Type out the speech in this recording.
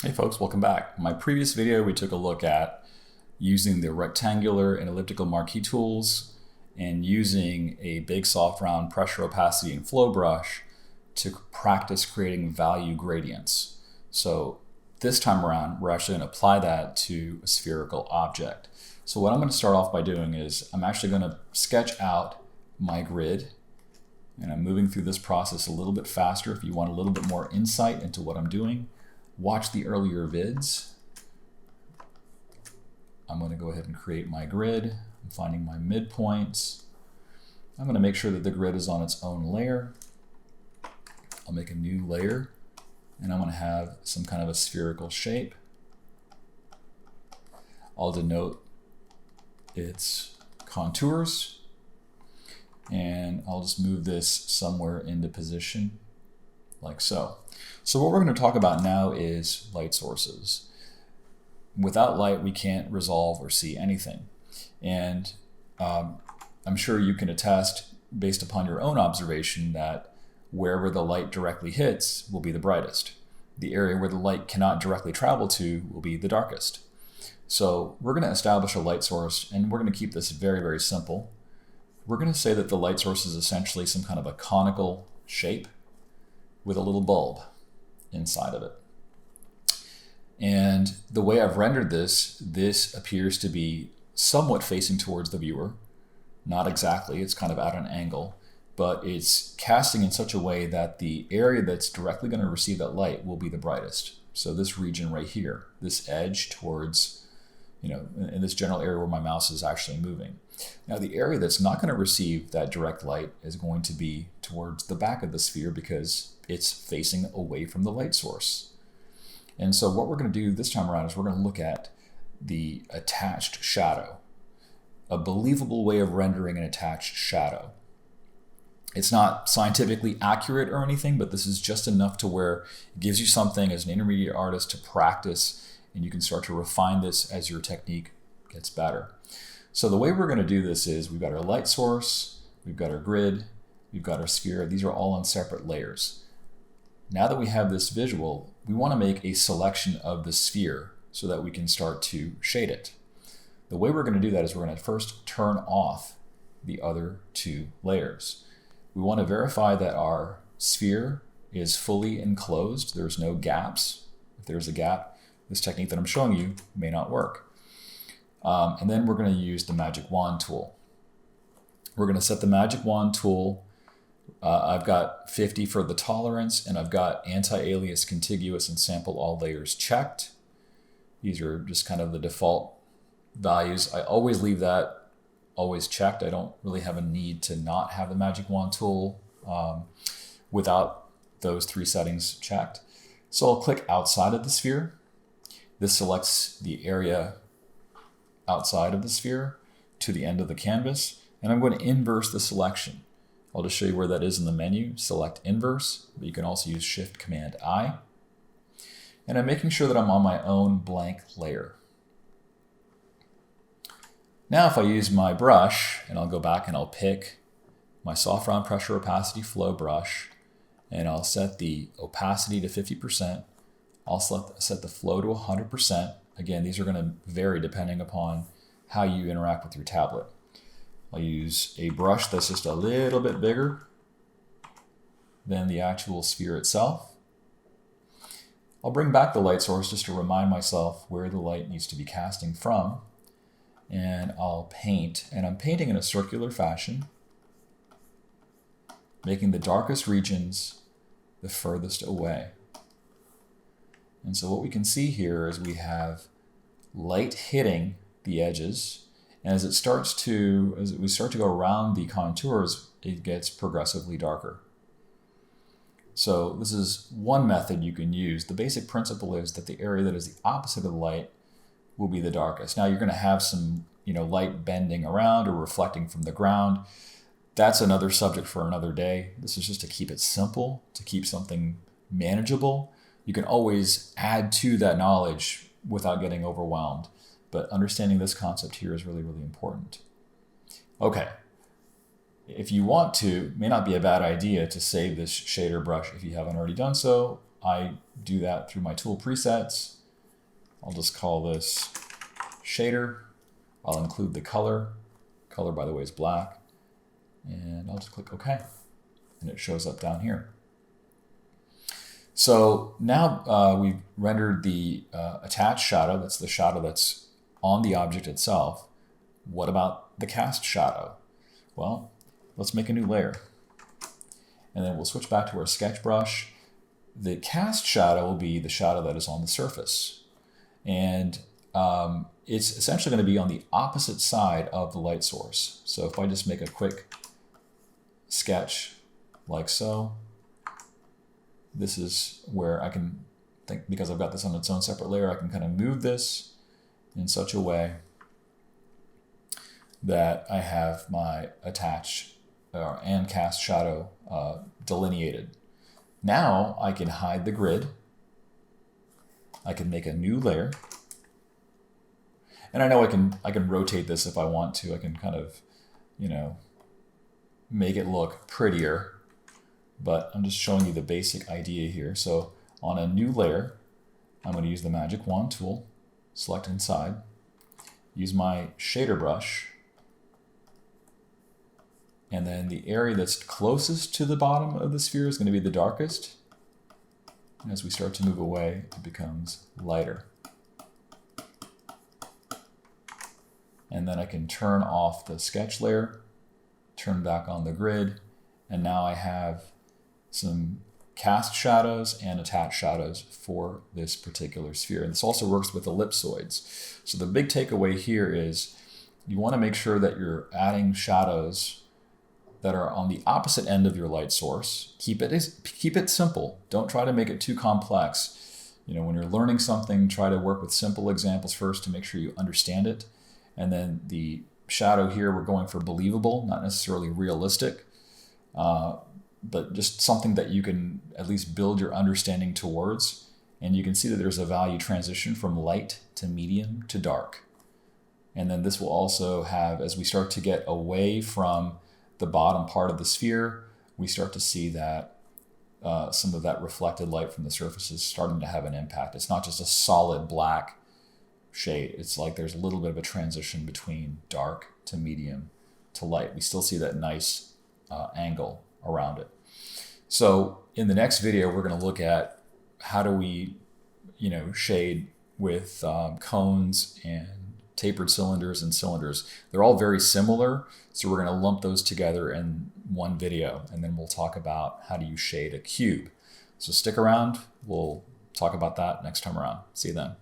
Hey folks, welcome back. In my previous video, we took a look at using the rectangular and elliptical marquee tools and using a big soft round pressure, opacity, and flow brush to practice creating value gradients. So this time around, we're actually going to apply that to a spherical object. So what I'm going to start off by doing is I'm actually going to sketch out my grid, and I'm moving through this process a little bit faster. If you want a little bit more insight into what I'm doing, watch the earlier vids. I'm going to go ahead and create my grid. I'm finding my midpoints. I'm going to make sure that the grid is on its own layer. I'll make a new layer, and I'm going to have some kind of a spherical shape. I'll denote its contours, and I'll just move this somewhere into position like so. So what we're going to talk about now is light sources. Without light, we can't resolve or see anything. And I'm sure you can attest, based upon your own observation, that wherever the light directly hits will be the brightest. The area where the light cannot directly travel to will be the darkest. So we're going to establish a light source, and we're going to keep this very, very simple. We're going to say that the light source is essentially some kind of a conical shape with a little bulb inside of it. And the way I've rendered this appears to be somewhat facing towards the viewer. Not exactly, it's kind of at an angle, but it's casting in such a way that the area that's directly going to receive that light will be the brightest. So this region right here, this edge towards, in this general area where my mouse is actually moving. Now the area that's not going to receive that direct light is going to be towards the back of the sphere because it's facing away from the light source. And so what we're going to do this time around is we're going to look at the attached shadow, a believable way of rendering an attached shadow. It's not scientifically accurate or anything, but this is just enough to where it gives you something as an intermediate artist to practice, and you can start to refine this as your technique gets better. So the way we're going to do this is we've got our light source, we've got our grid, we've got our sphere. These are all on separate layers. Now that we have this visual, we want to make a selection of the sphere so that we can start to shade it. The way we're going to do that is we're going to first turn off the other two layers. We want to verify that our sphere is fully enclosed. There's no gaps. If there's a gap, this technique that I'm showing you may not work. And then we're going to use the magic wand tool. We're going to set the magic wand tool. I've got 50 for the tolerance, and I've got anti-alias, contiguous, and sample all layers checked. These are just kind of the default values. I always leave that always checked. I don't really have a need to not have the magic wand tool without those three settings checked. So I'll click outside of the sphere. This selects the area outside of the sphere to the end of the canvas, and I'm going to inverse the selection. I'll just show you where that is in the menu. Select inverse, but you can also use Shift Command I. And I'm making sure that I'm on my own blank layer. Now if I use my brush, and I'll go back and I'll pick my soft round pressure, opacity, flow brush, and I'll set the opacity to 50%. I'll set the flow to 100%. Again, these are going to vary depending upon how you interact with your tablet. I'll use a brush that's just a little bit bigger than the actual sphere itself. I'll bring back the light source just to remind myself where the light needs to be casting from. And I'll paint, and I'm painting in a circular fashion, making the darkest regions the furthest away. And so what we can see here is we have light hitting the edges. And as we start to go around the contours, it gets progressively darker. So this is one method you can use. The basic principle is that the area that is the opposite of the light will be the darkest. Now you're going to have some, light bending around or reflecting from the ground. That's another subject for another day. This is just to keep it simple, to keep something manageable. You can always add to that knowledge without getting overwhelmed. But understanding this concept here is really, really important. Okay, if you want to, it may not be a bad idea to save this shader brush if you haven't already done so. I do that through my tool presets. I'll just call this shader. I'll include the color. Color, by the way, is black. And I'll just click OK. And it shows up down here. So now we've rendered the attached shadow. That's the shadow that's on the object itself. What about the cast shadow? Well, let's make a new layer. And then we'll switch back to our sketch brush. The cast shadow will be the shadow that is on the surface. And it's essentially going to be on the opposite side of the light source. So if I just make a quick sketch like so, this is where I can think, because I've got this on its own separate layer, I can kind of move this in such a way that I have my attach and cast shadow delineated. Now I can hide the grid. I can make a new layer. And I know I can rotate this if I want to. I can kind of, you know, make it look prettier. But I'm just showing you the basic idea here. So on a new layer, I'm going to use the magic wand tool, select inside, use my shader brush, and then the area that's closest to the bottom of the sphere is going to be the darkest. And as we start to move away, it becomes lighter. And then I can turn off the sketch layer, turn back on the grid, and now I have some cast shadows and attached shadows for this particular sphere. And this also works with ellipsoids. So the big takeaway here is you want to make sure that you're adding shadows that are on the opposite end of your light source. Keep it simple. Don't try to make it too complex. You know, when you're learning something, try to work with simple examples first to make sure you understand it. And then the shadow here, we're going for believable, not necessarily realistic. But just something that you can at least build your understanding towards. And you can see that there's a value transition from light to medium to dark. And then this will also have, as we start to get away from the bottom part of the sphere, we start to see that some of that reflected light from the surface is starting to have an impact. It's not just a solid black shade. It's like there's a little bit of a transition between dark to medium to light. We still see that nice angle around it. So in the next video, we're going to look at how do we, you know, shade with cones and tapered cylinders and cylinders. They're all very similar, so we're going to lump those together in one video, and then we'll talk about how do you shade a cube. So stick around. We'll talk about that next time around. See you then.